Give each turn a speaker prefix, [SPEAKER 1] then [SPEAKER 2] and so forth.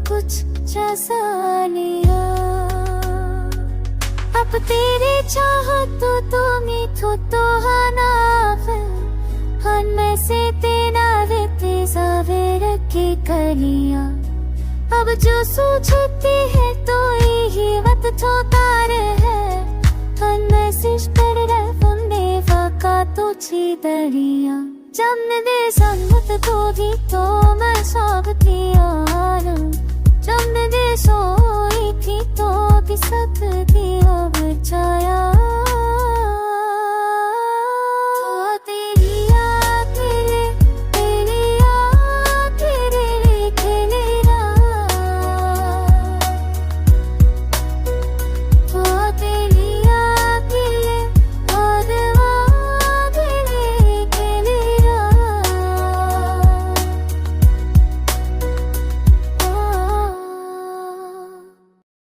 [SPEAKER 1] कुछ जैसा लिया। अब तेरी चाहत तो मीठो तो हनाफे हन में से तेना रहते सवेर की कलियां। अब जो सूझती है तो यही वत छोतारे है हन में सिश पर रफुंदे वका तो ची दरिया। जमने दे संगत तो भी तो मैं साबती आना जमने दे सोई थी तो भी सक